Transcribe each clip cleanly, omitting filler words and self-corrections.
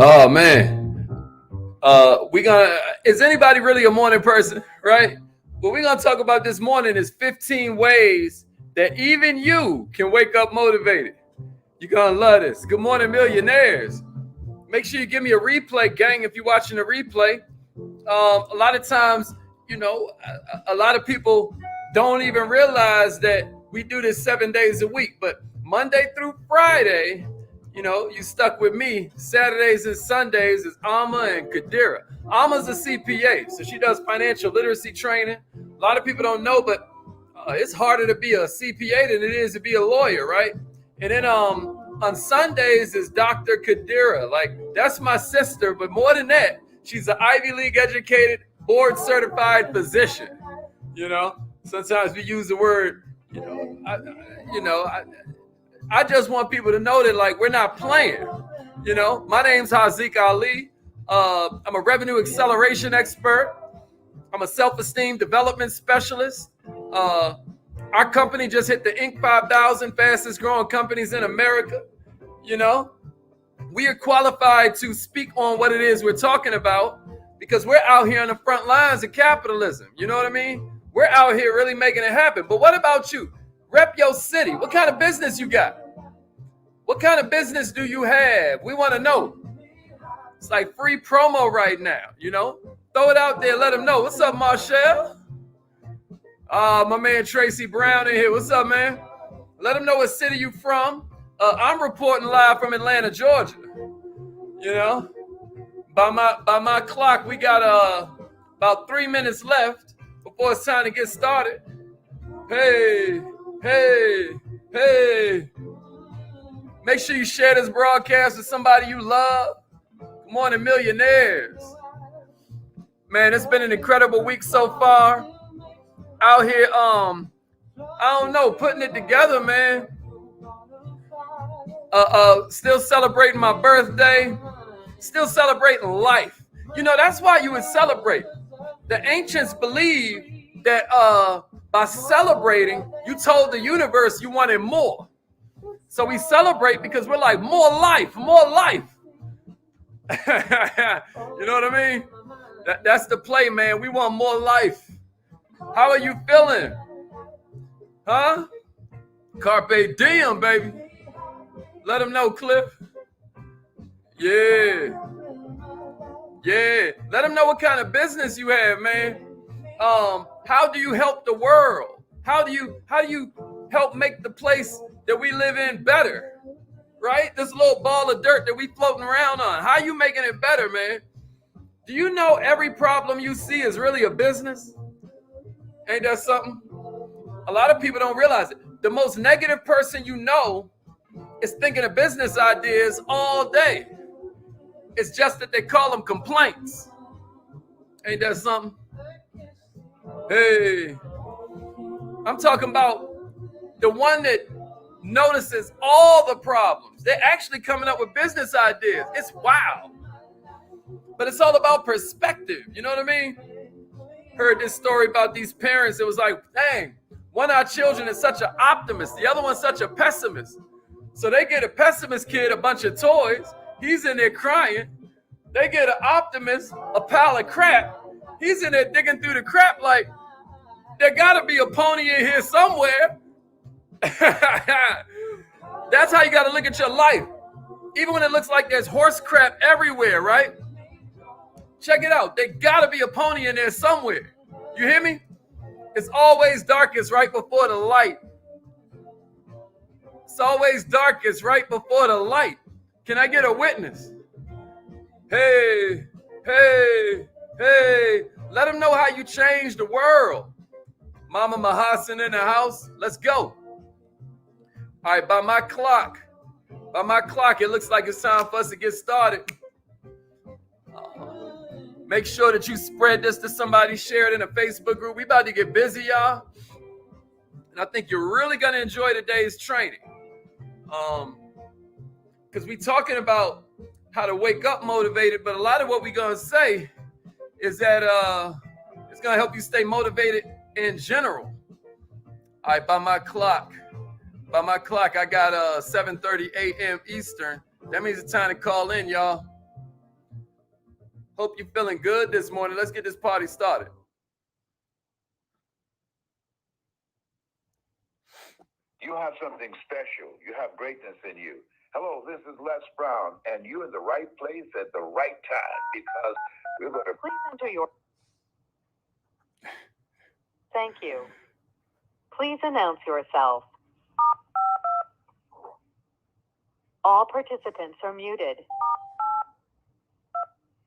Oh man. Is anybody really a morning person, right? What we're gonna talk about this morning is 15 ways that even you can wake up motivated. You're gonna love this. Good morning, millionaires. Make sure you give me a replay, gang, if you're watching the replay. A lot of times, a lot of people don't even realize that we do this 7 days a week, but Monday through Friday, you stuck with me. Saturdays and Sundays is Alma and Kadira. Alma's a CPA, so she does financial literacy training. A lot of people don't know, but it's harder to be a CPA than it is to be a lawyer, right? And then on Sundays is Dr. Kadira. Like, that's my sister, but more than that, she's an Ivy League educated, board certified physician. Sometimes we use the word, I just want people to know that, like, we're not playing. My name's Haziq Ali. I'm a revenue acceleration expert. I'm a self-esteem development specialist. Our company just hit the Inc. 5000 fastest growing companies in America. We are qualified to speak on what it is we're talking about because we're out here on the front lines of capitalism. You know what I mean? We're out here really making it happen. But what about you? Rep your city. What kind of business you got? What kind of business do you have? We want to know. It's like free promo right now, Throw it out there. Let them know. What's up, Marshall? My man Tracy Brown in here. What's up, man? Let them know what city you from. I'm reporting live from Atlanta, Georgia. By my clock, we got about 3 minutes left before it's time to get started. Hey. Make sure you share this broadcast with somebody you love. Good morning, millionaires. Man, it's been an incredible week so far. Out here, I don't know, putting it together, man. Still celebrating my birthday. Still celebrating life. That's why you would celebrate. The ancients believed that by celebrating, you told the universe you wanted more. So we celebrate because we're like, more life, more life. You know what I mean? That's the play, man. We want more life. How are you feeling? Huh? Carpe diem, baby. Let them know, Cliff. Yeah. Let them know what kind of business you have, man. How do you help the world? How do you help make the place that we live in better? Right? This little ball of dirt that we floating around on. How you making it better, man? Do you know every problem you see is really a business? Ain't that something? A lot of people don't realize it. The most negative person you know is thinking of business ideas all day. It's just that they call them complaints. Ain't that something? Hey, I'm talking about the one that notices all the problems. They're actually coming up with business ideas. It's wild. But it's all about perspective. You know what I mean? Heard this story about these parents. It was like, dang, one of our children is such an optimist. The other one's such a pessimist. So they get a pessimist kid a bunch of toys. He's in there crying. They get an optimist a pile of crap. He's in there digging through the crap like, there gotta be a pony in here somewhere. That's how you gotta look at your life. Even when it looks like there's horse crap everywhere, right? Check it out. There gotta be a pony in there somewhere. You hear me? It's always darkest right before the light. It's always darkest right before the light. Can I get a witness? Hey. Let them know how you change the world. Mama Mahasin in the house. Let's go. All right, by my clock, it looks like it's time for us to get started. Make sure that you spread this to somebody, share it in a Facebook group. We about to get busy, y'all. And I think you're really going to enjoy today's training. Because we're talking about how to wake up motivated, but a lot of what we're going to say is that it's going to help you stay motivated in general. All right, by my clock, I got 7:30 a.m. Eastern. That means it's time to call in, y'all. Hope you're feeling good this morning. Let's get this party started. You have something special. You have greatness in you. Hello, this is Les Brown, and you're in the right place at the right time because we're going to please enter your. Thank you. Please announce yourself. All participants are muted.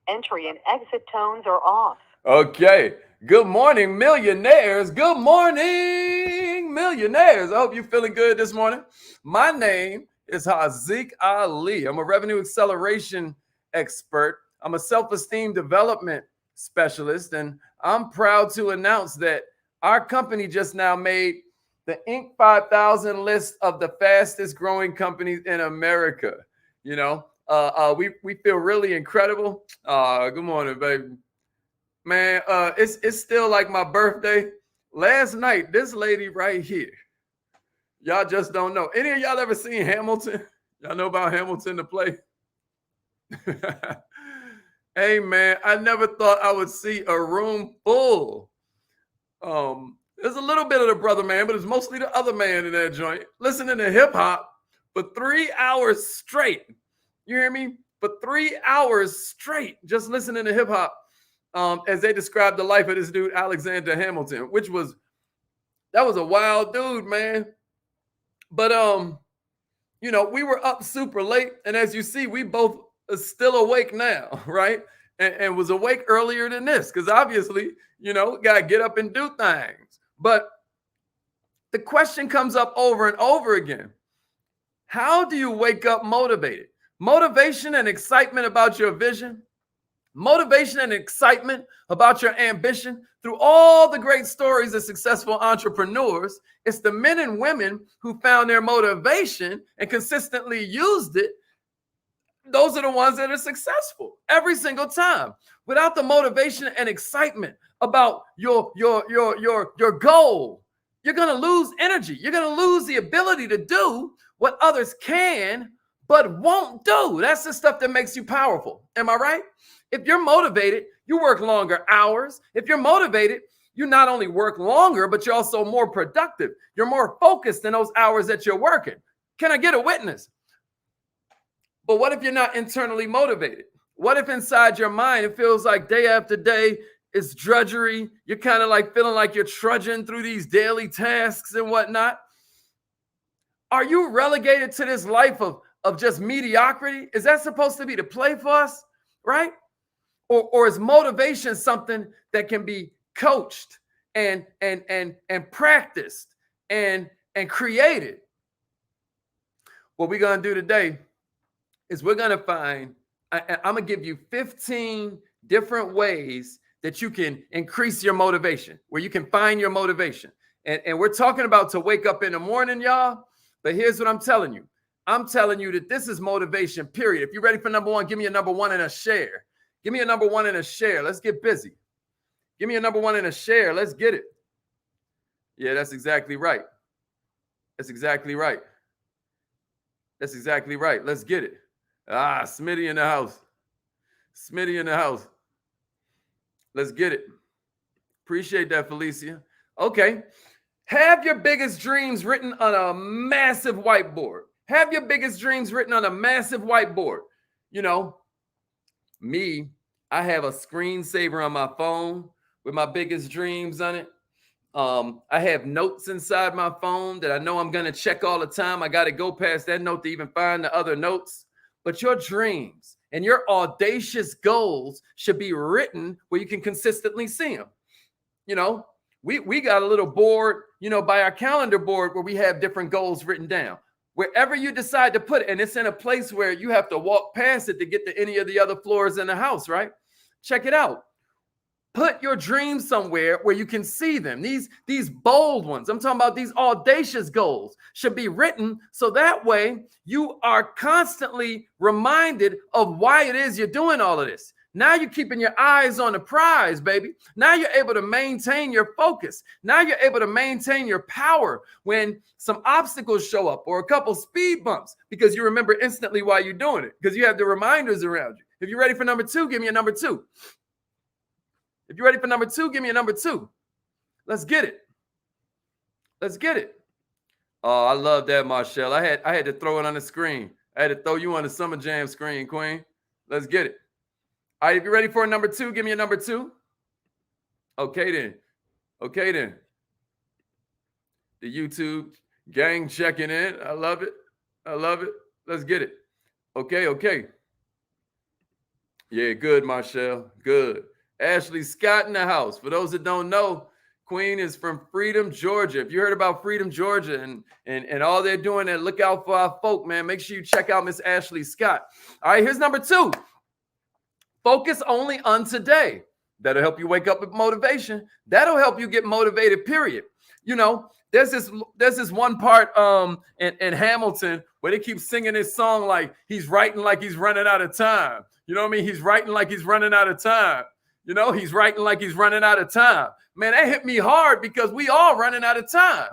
Entry and exit tones are off. Okay. Good morning, millionaires. Good morning, millionaires. I hope you're feeling good this morning. My name is Haziq Ali. I'm a revenue acceleration expert. I'm a self-esteem development specialist, and I'm proud to announce that our company just now made the Inc. 5000 list of the fastest growing companies in America. You know, we feel really incredible. Good morning, baby. Man, it's still like my birthday. Last night, this lady right here, y'all just don't know. Any of y'all ever seen Hamilton? Y'all know about Hamilton, the play? Hey, man, I never thought I would see a room full. There's a little bit of the brother man, but it's mostly the other man in that joint listening to hip hop for 3 hours straight. You hear me? For 3 hours straight, just listening to hip hop. As they described the life of this dude, Alexander Hamilton, that was a wild dude, man. But, you know, we were up super late. And as you see, we both are still awake now, right? And was awake earlier than this because obviously, you know, got to get up and do things. But the question comes up over and over again. How do you wake up motivated? Motivation and excitement about your vision. Motivation and excitement about your ambition. Through all the great stories of successful entrepreneurs, it's the men and women who found their motivation and consistently used it. Those are the ones that are successful every single time. Without the motivation and excitement about your goal, you're going to lose energy. You're going to lose the ability to do what others can but won't do. That's the stuff that makes you powerful. Am I right? If you're motivated, you work longer hours. If you're motivated, you not only work longer, but you're also more productive. You're more focused in those hours that you're working. Can I get a witness? But what if you're not internally motivated? What if inside your mind, it feels like day after day is drudgery? You're kind of like feeling like you're trudging through these daily tasks and whatnot. Are you relegated to this life of just mediocrity? Is that supposed to be the play for us, right? Or is motivation something that can be coached and practiced and created? What we're going to do today is we're going to find, I'm going to give you 15 different ways that you can increase your motivation, where you can find your motivation. And we're talking about to wake up in the morning, y'all. But here's what I'm telling you. I'm telling you that this is motivation, period. If you're ready for number one, give me a number one and a share. Give me a number one and a share. Let's get busy. Give me a number one and a share. Let's get it. Yeah, that's exactly right. That's exactly right. That's exactly right. Let's get it. Smitty in the house. Smitty in the house. Let's get it. Appreciate that, Felicia. Okay. Have your biggest dreams written on a massive whiteboard. Have your biggest dreams written on a massive whiteboard. You know, me, I have a screensaver on my phone with my biggest dreams on it. I have notes inside my phone that I know I'm going to check all the time. I got to go past that note to even find the other notes. But your dreams and your audacious goals should be written where you can consistently see them. You know, we got a little board, you know, by our calendar board where we have different goals written down. Wherever you decide to put it, and it's in a place where you have to walk past it to get to any of the other floors in the house, right? Check it out. Put your dreams somewhere where you can see them. These bold ones, I'm talking about these audacious goals, should be written so that way you are constantly reminded of why it is you're doing all of this. Now you're keeping your eyes on the prize, baby. Now you're able to maintain your focus. Now you're able to maintain your power when some obstacles show up or a couple speed bumps because you remember instantly why you're doing it because you have the reminders around you. If you're ready for number 2, give me a number 2. If you're ready for number 2, give me a number 2. Let's get it. Let's get it. Oh, I love that, Marshall. I had to throw it on the screen. I had to throw you on the Summer Jam screen, Queen. Let's get it. All right, if you're ready for a number 2, give me a number 2. Okay, then. Okay, then. The YouTube gang checking in. I love it. I love it. Let's get it. Okay, okay. Yeah, good, Marshall. Good. Ashley Scott in the house. For those that don't know, Queen is from Freedom, Georgia. If you heard about Freedom, Georgia, and all they're doing, and look out for our folk, man. Make sure you check out Miss Ashley Scott. All right, here's number 2. Focus only on today. That'll help you wake up with motivation. That'll help you get motivated, period. You know, there's this one part in Hamilton where they keep singing this song like he's writing like he's running out of time. You know what I mean? He's writing like he's running out of time. You know, he's writing like he's running out of time. Man, that hit me hard because we all running out of time.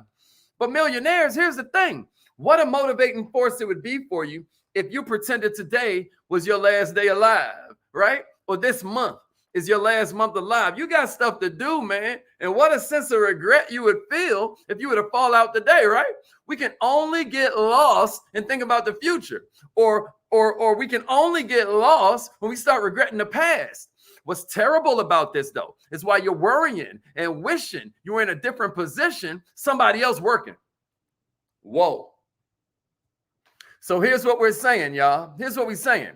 But millionaires, here's the thing. What a motivating force it would be for you if you pretended today was your last day alive, right? Or this month is your last month alive. You got stuff to do, man. And what a sense of regret you would feel if you were to fall out today, right? We can only get lost and think about the future. Or we can only get lost when we start regretting the past. What's terrible about this, though, is while you're worrying and wishing you were in a different position, somebody else working. Whoa. So here's what we're saying, y'all. Here's what we're saying.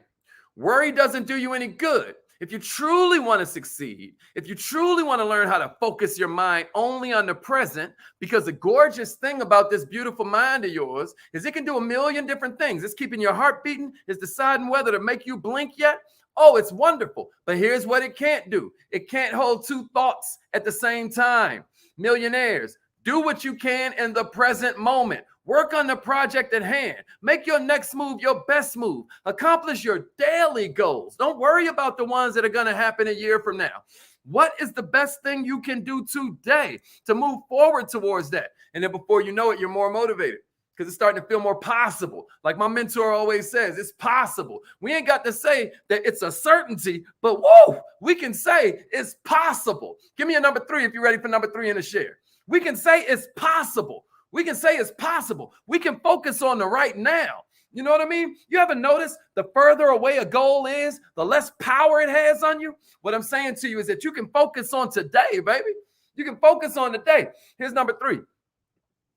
Worry doesn't do you any good. If you truly want to succeed, if you truly want to learn how to focus your mind only on the present, because the gorgeous thing about this beautiful mind of yours is it can do a million different things. It's keeping your heart beating. It's deciding whether to make you blink yet. Oh, it's wonderful. But here's what it can't do. It can't hold 2 thoughts at the same time. Millionaires, do what you can in the present moment. Work on the project at hand. Make your next move your best move. Accomplish your daily goals. Don't worry about the ones that are going to happen a year from now. What is the best thing you can do today to move forward towards that? And then before you know it, you're more motivated because it's starting to feel more possible. Like my mentor always says, it's possible. We ain't got to say that it's a certainty, but whoa, we can say it's possible. Give me a number 3 if you're ready for number 3 in the share. We can say it's possible. We can say it's possible. We can focus on the right now. You know what I mean? You ever notice the further away a goal is, the less power it has on you? What I'm saying to you is that you can focus on today, baby. You can focus on today. Here's number 3.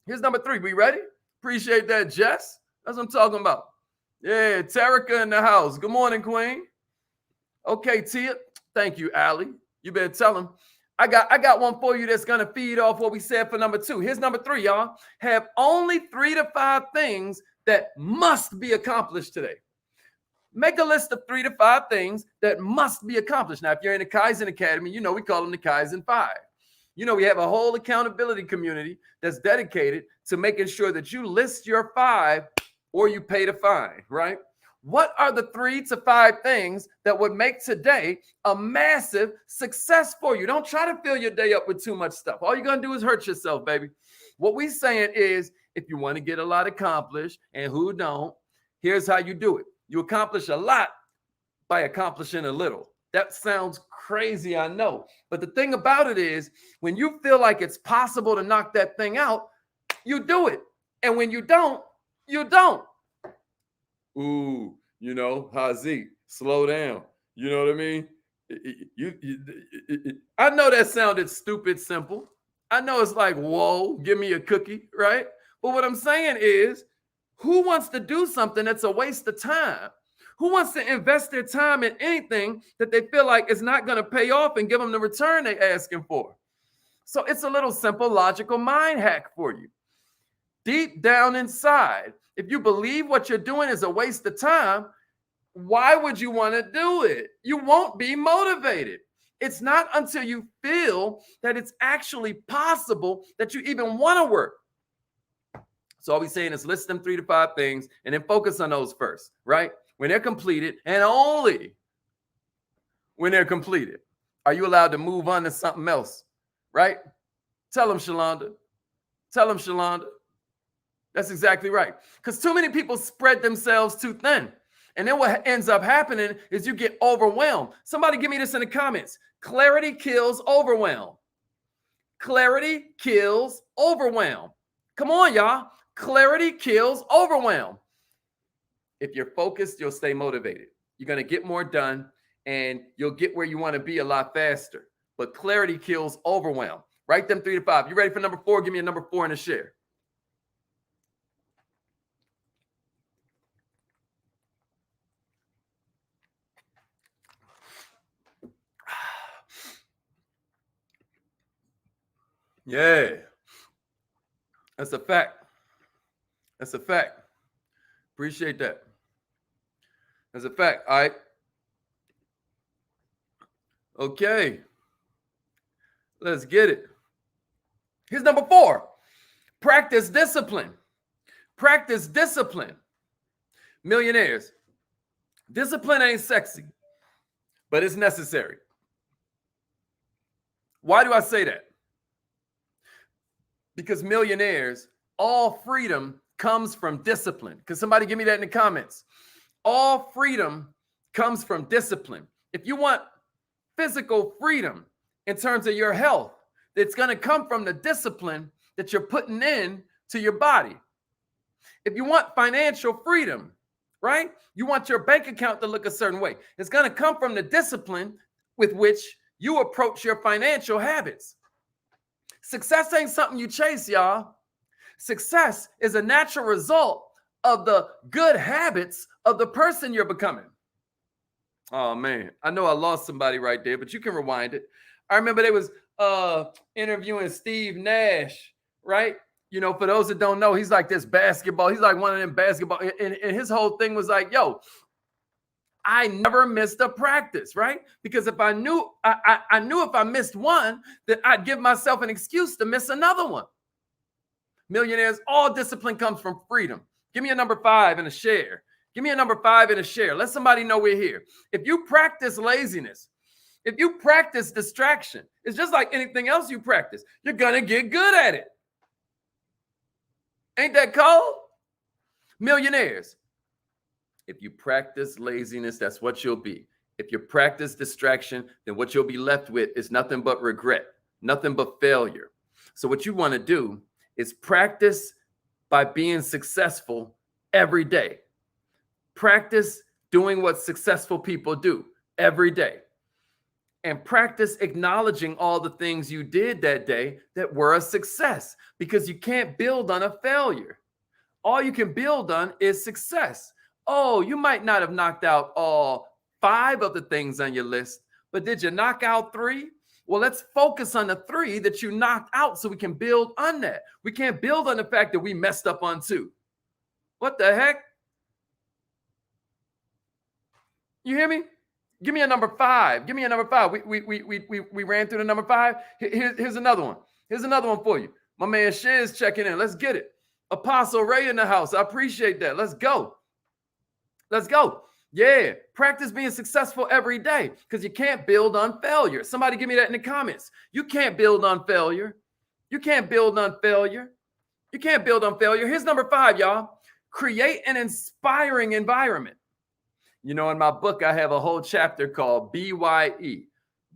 Here's number 3. We ready? Appreciate that, Jess. That's what I'm talking about. Yeah, Terica in the house. Good morning, Queen. Okay, Tia. Thank you, Allie. You better tell them. I got one for you that's going to feed off what we said for number 2. Here's number 3, y'all. Have only 3 to 5 things that must be accomplished today. Make a list of 3 to 5 things that must be accomplished. Now, if you're in the Kaizen Academy, you know we call them the Kaizen 5. You know we have a whole accountability community that's dedicated to making sure that you list your 5 or you pay the fine, right? What are the 3 to 5 things that would make today a massive success for you? Don't try to fill your day up with too much stuff. All you're going to do is hurt yourself, baby. What we're saying is if you want to get a lot accomplished, and who don't, here's how you do it. You accomplish a lot by accomplishing a little. That sounds crazy, I know. But the thing about it is when you feel like it's possible to knock that thing out, you do it. And when you don't, you don't. Ooh, you know, Hazi, slow down. You know what I mean? I know that sounded stupid simple. I know it's like, whoa, give me a cookie, right? But what I'm saying is, who wants to do something that's a waste of time? Who wants to invest their time in anything that they feel like is not going to pay off and give them the return they're asking for? So it's a little simple, logical mind hack for you. Deep down inside, if you believe what you're doing is a waste of time, why would you want to do it? You won't be motivated. It's not until you feel that it's actually possible that you even want to work. So all we're saying is list them 3 to 5 things and then focus on those first, right? When they're completed, and only when they're completed, are you allowed to move on to something else, right? Tell them, Shalonda. Tell them, Shalonda. That's exactly right. Because too many people spread themselves too thin. And then what ends up happening is you get overwhelmed. Somebody give me this in the comments. Clarity kills overwhelm. Clarity kills overwhelm. Come on, y'all. Clarity kills overwhelm. If you're focused, you'll stay motivated. You're going to get more done and you'll get where you want to be a lot faster. But clarity kills overwhelm. Write them 3 to 5. You ready for number 4? Give me a number 4 in a share. Yeah, that's a fact. That's a fact. Appreciate that. That's a fact. All right. Okay. Let's get it. Here's number 4. Practice discipline. Practice discipline. Millionaires, discipline ain't sexy, but it's necessary. Why do I say that? Because millionaires, all freedom comes from discipline. Can somebody give me that in the comments? All freedom comes from discipline. If you want physical freedom in terms of your health, it's going to come from the discipline that you're putting in to your body. If you want financial freedom, right? You want your bank account to look a certain way. It's going to come from the discipline with which you approach your financial habits. Success ain't something you chase, y'all. Success is a natural result of the good habits of the person you're becoming. Oh, man. I know I lost somebody right there, but you can rewind it. I remember they was interviewing Steve Nash, right? You know, for those that don't know, he's like this basketball. He's like one of them basketball. And his whole thing was like, yo, I never missed a practice, right? Because if I knew, I knew if I missed one, that I'd give myself an excuse to miss another one. Millionaires, all discipline comes from freedom. Give me a number 5 and a share. Give me a number 5 and a share. Let somebody know we're here. If you practice laziness, if you practice distraction, it's just like anything else you practice. You're going to get good at it. Ain't that cold? Millionaires, if you practice laziness, that's what you'll be. If you practice distraction, then what you'll be left with is nothing but regret, nothing but failure. So what you want to do is practice by being successful every day. Practice doing what successful people do every day. And practice acknowledging all the things you did that day that were a success, because you can't build on a failure. All you can build on is success. Oh, you might not have knocked out all 5 of the things on your list, but did you knock out 3? Well, let's focus on the 3 that you knocked out so we can build on that. We can't build on the fact that we messed up on 2. What the heck? You hear me? Give me a number 5. Give me a number 5. We ran through the number 5. Here's another one. Here's another one for you. My man Shiz checking in. Let's get it. Apostle Ray in the house. I appreciate that. Let's go. Let's go. Yeah. Practice being successful every day, because you can't build on failure. Somebody give me that in the comments. You can't build on failure. You can't build on failure. You can't build on failure. Here's number 5, y'all. Create an inspiring environment. You know, in my book, I have a whole chapter called BYE,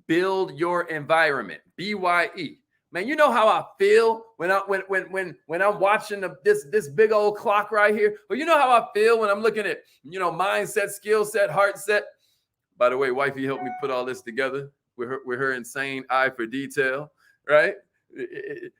Build Your Environment. BYE. Man, you know how I feel when I'm watching this big old clock right here? Or you know how I feel when I'm looking at, you know, mindset, skill set, heart set? By the way, wifey helped me put all this together with her insane eye for detail, right?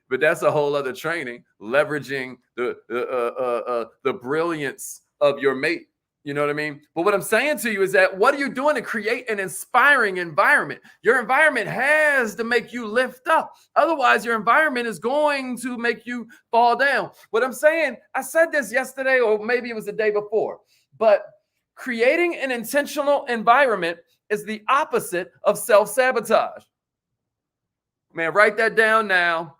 But that's a whole other training, leveraging the brilliance of your mate. You know what I mean? But what I'm saying to you is that what are you doing to create an inspiring environment? Your environment has to make you lift up. Otherwise, your environment is going to make you fall down. What I'm saying, I said this yesterday, or maybe it was the day before, but creating an intentional environment is the opposite of self-sabotage. Man, write that down now.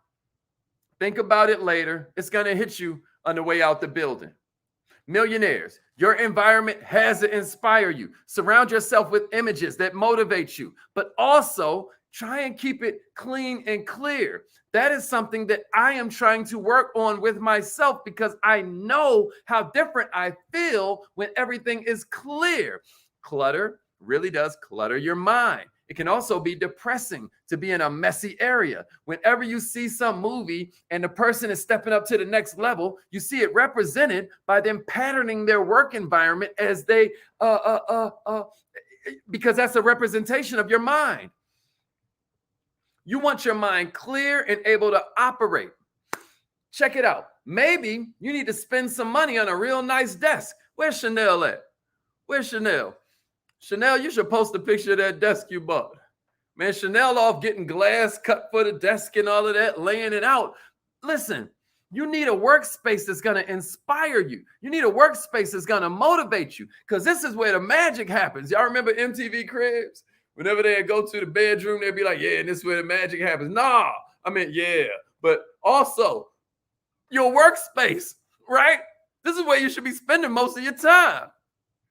Think about it later. It's going to hit you on the way out the building. Millionaires, your environment has to inspire you. Surround yourself with images that motivate you, but also try and keep it clean and clear. That is something that I am trying to work on with myself because I know how different I feel when everything is clear. Clutter really does clutter your mind. It can also be depressing to be in a messy area. Whenever you see some movie and the person is stepping up to the next level, you see it represented by them patterning their work environment as they, because that's a representation of your mind. You want your mind clear and able to operate. Check it out. Maybe you need to spend some money on a real nice desk. Where's Chanel at? Where's Chanel? Chanel, you should post a picture of that desk you bought. Man, Chanel off getting glass cut for the desk and all of that, laying it out. Listen, you need a workspace that's going to inspire you. You need a workspace that's going to motivate you because this is where the magic happens. Y'all remember MTV Cribs? Whenever they'd go to the bedroom, they'd be like, yeah, and this is where the magic happens. Nah, I mean, yeah, but also your workspace, right? This is where you should be spending most of your time.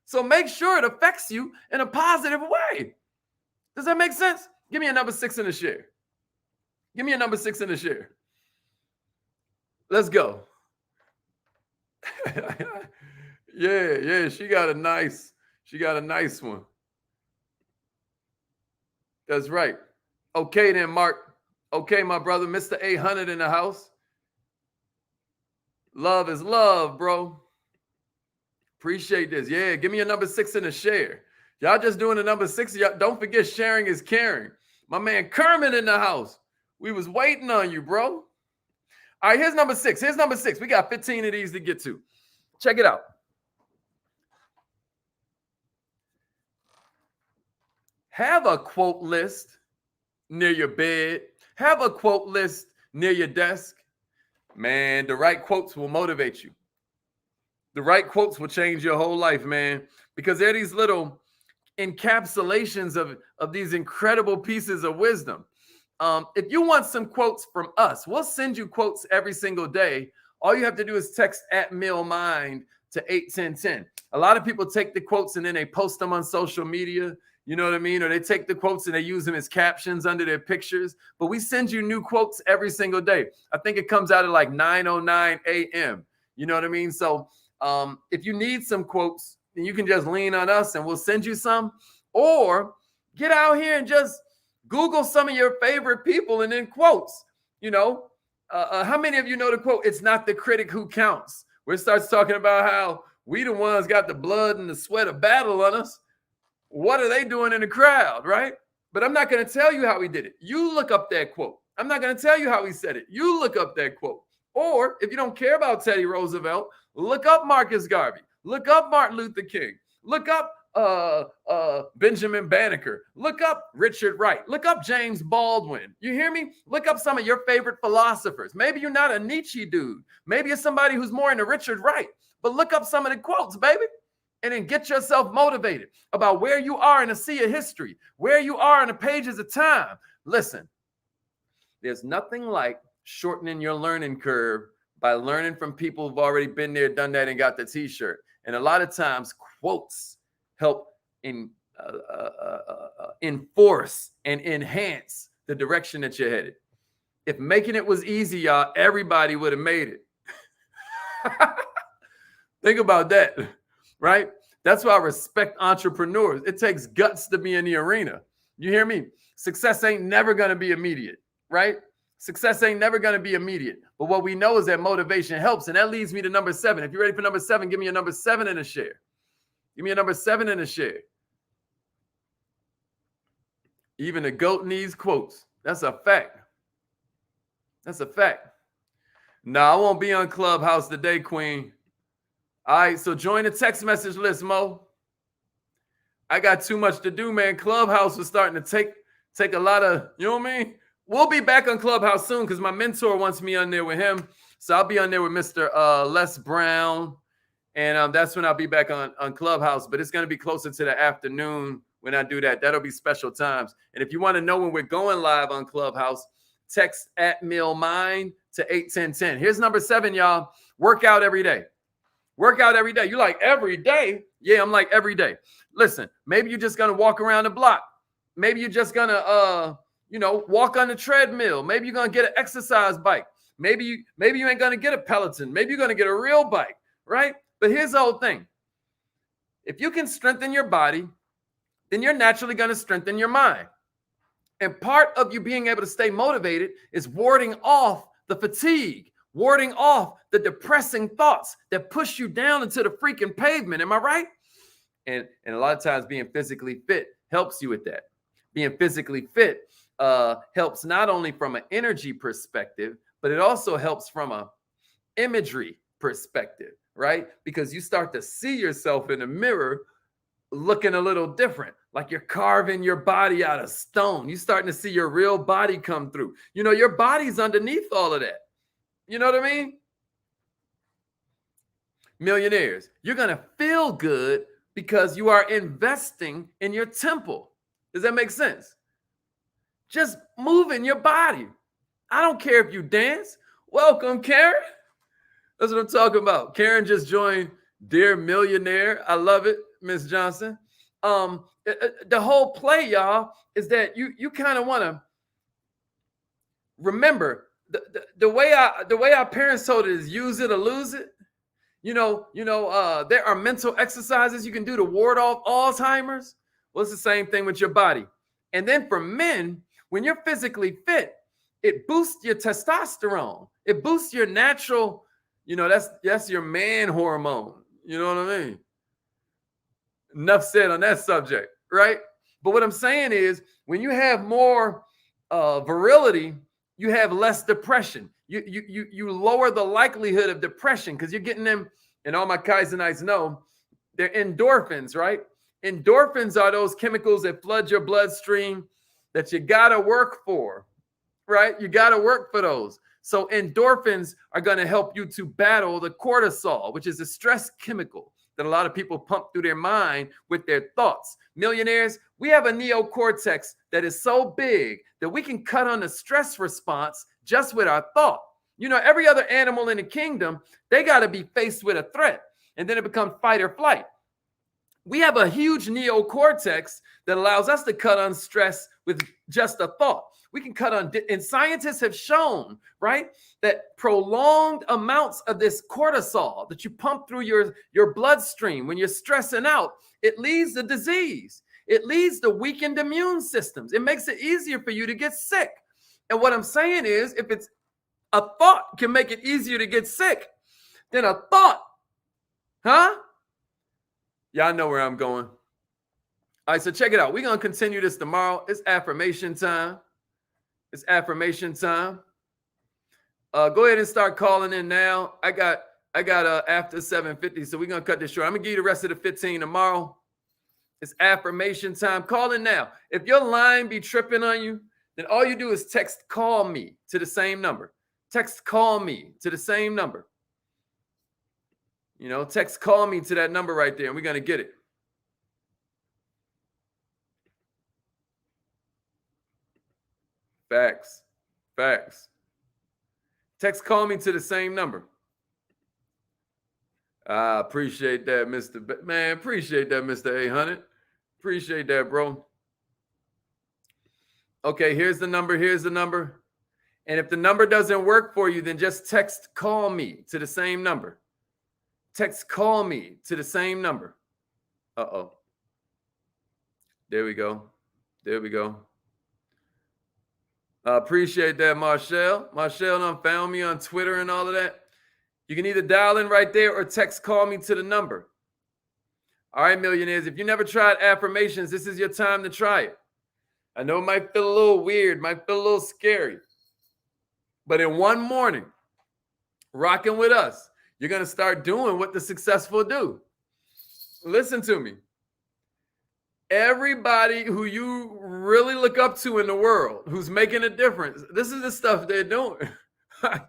So make sure it affects you in a positive way. Does that make sense? Give me a number 6 in the share. Give me a number 6 in the share. Let's go. Yeah, she got a nice one. That's right. Okay then, Mark. Okay, my brother, Mr. 800 in the house. Love is love, bro. Appreciate this. Yeah, give me a number 6 in the share. Y'all just doing the number 6. Y'all don't forget sharing is caring. My man Kermit in the house. We was waiting on you, bro. All right, here's number 6. Here's number 6. We got 15 of these to get to. Check it out. Have a quote list near your bed. Have a quote list near your desk. Man, the right quotes will motivate you. The right quotes will change your whole life, man, because they're these little encapsulations of these incredible pieces of wisdom. If you want some quotes from us, we'll send you quotes every single day. All you have to do is text @MillMind to 81010. A lot of people take the quotes and then they post them on social media. You know what I mean? Or they take the quotes and they use them as captions under their pictures. But we send you new quotes every single day. I think it comes out at like 9:09 a.m. You know what I mean? So if you need some quotes, then you can just lean on us and we'll send you some. Or get out here and just Google some of your favorite people and then quotes. You know, how many of you know the quote, "It's not the critic who counts," where it starts talking about how we the ones got the blood and the sweat of battle on us. What are they doing in the crowd, right? But I'm not going to tell you how he did it. You look up that quote. I'm not going to tell you how he said it. You look up that quote. Or if you don't care about Teddy Roosevelt, look up Marcus Garvey. Look up Martin Luther King. Look up Benjamin Banneker. Look up Richard Wright. Look up James Baldwin. You hear me? Look up some of your favorite philosophers. Maybe you're not a Nietzsche dude. Maybe you're somebody who's more into Richard Wright. But look up some of the quotes, baby. And then get yourself motivated about where you are in a sea of history, where you are in the pages of time. Listen, there's nothing like shortening your learning curve by learning from people who've already been there, done that, and got the t-shirt. And a lot of times quotes help enforce and enhance the direction that you're headed. If making it was easy, y'all, everybody would have made it. Think about that. Right? That's why I respect entrepreneurs. It takes guts to be in the arena. You hear me? Success ain't never going to be immediate, right? Success ain't never going to be immediate. But what we know is that motivation helps. And that leads me to number 7. If you're ready for number 7, give me a number 7 in a share. Give me a number 7 in a share. Even the GOAT needs quotes. That's a fact. That's a fact. No, I won't be on Clubhouse today, Queen. All right, so join the text message list, Mo. I got too much to do, man. Clubhouse was starting to take a lot of, you know what I mean? We'll be back on Clubhouse soon because my mentor wants me on there with him. So I'll be on there with Mr. Les Brown. And that's when I'll be back on Clubhouse. But it's going to be closer to the afternoon when I do that. That'll be special times. And if you want to know when we're going live on Clubhouse, text @MillMind to 81010. Here's number 7, y'all. Work out every day. Work out every day. You like every day? Yeah, I'm like every day. Listen, maybe you're just going to walk around the block. Maybe you're just going to, walk on the treadmill. Maybe you're going to get an exercise bike. Maybe you ain't going to get a Peloton. Maybe you're going to get a real bike, right? But here's the whole thing. If you can strengthen your body, then you're naturally going to strengthen your mind. And part of you being able to stay motivated is warding off the fatigue, warding off the depressing thoughts that push you down into the freaking pavement. Am I right? And a lot of times being physically fit helps you with that. Being physically fit helps not only from an energy perspective, but it also helps from a imagery perspective, right? Because you start to see yourself in the mirror looking a little different, like you're carving your body out of stone. You're starting to see your real body come through. Your body's underneath all of that. You know what I mean? Millionaires, you're going to feel good because you are investing in your temple. Does that make sense? Just moving your body. I don't care if you dance. Welcome, Karen. That's what I'm talking about. Karen just joined Dear Millionaire. I love it, Miss Johnson. The whole play, y'all, is that you kind of want to remember the way our parents told it is use it or lose it. There are mental exercises you can do to ward off Alzheimer's. Well, it's the same thing with your body. And then for men, when you're physically fit, it boosts your testosterone. It boosts your natural, that's your man hormone. You know what I mean? Enough said on that subject, right? But what I'm saying is when you have more virility, you have less depression. You lower the likelihood of depression because you're getting them, and all my Kaizenites know, they're endorphins, right? Endorphins are those chemicals that flood your bloodstream that you got to work for, right? You got to work for those. So endorphins are going to help you to battle the cortisol, which is a stress chemical that a lot of people pump through their mind with their thoughts. Millionaires, we have a neocortex that is so big that we can cut on the stress response just with our thought. Every other animal in the kingdom, they got to be faced with a threat, and then it becomes fight or flight. We have a huge neocortex that allows us to cut on stress with just a thought. We can cut on, and scientists have shown, right, that prolonged amounts of this cortisol that you pump through your bloodstream when you're stressing out, it leads to disease. It leads to weakened immune systems. It makes it easier for you to get sick. And what I'm saying is, if it's a thought can make it easier to get sick, then a thought, huh? Y'all know where I'm going. All right, so check it out. We're going to continue this tomorrow. It's affirmation time. It's affirmation time. Go ahead and start calling in now. I got after 7:50, so we're going to cut this short. I'm going to give you the rest of the 15 tomorrow. It's affirmation time. Call in now. If your line be tripping on you, then all you do is text call me to the same number. Text call me to the same number. Text call me to that number right there, and we're going to get it. Facts. Text call me to the same number. I appreciate that, Mr. Man, appreciate that, Mr. 800. Appreciate that, bro. Okay, here's the number. And if the number doesn't work for you, then just text call me to the same number. Text call me to the same number. Uh-oh. There we go. Appreciate that, Marshall. Marshall done found me on Twitter and all of that. You can either dial in right there or text call me to the number. All right, millionaires, if you never tried affirmations, this is your time to try it. I know it might feel a little weird, might feel a little scary. But in one morning, rocking with us, you're going to start doing what the successful do. Listen to me. Everybody who you really look up to in the world, who's making a difference, this is the stuff they're doing. I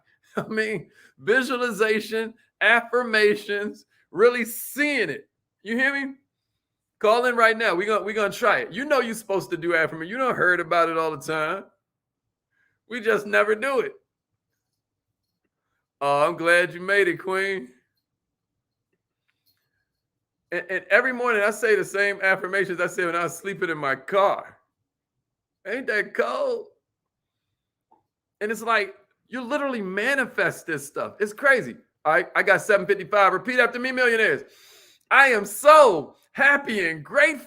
mean, visualization, affirmations, really seeing it. You hear me? Call in right now. We're gonna try it. You know you're supposed to do affirmation. You don't heard about it all the time. We just never do it. Oh, I'm glad you made it, Queen. And every morning I say the same affirmations I say when I was sleeping in my car. Ain't that cold? And it's like, you literally manifest this stuff. It's crazy. All right, I got 755. Repeat after me, millionaires. I am so happy and grateful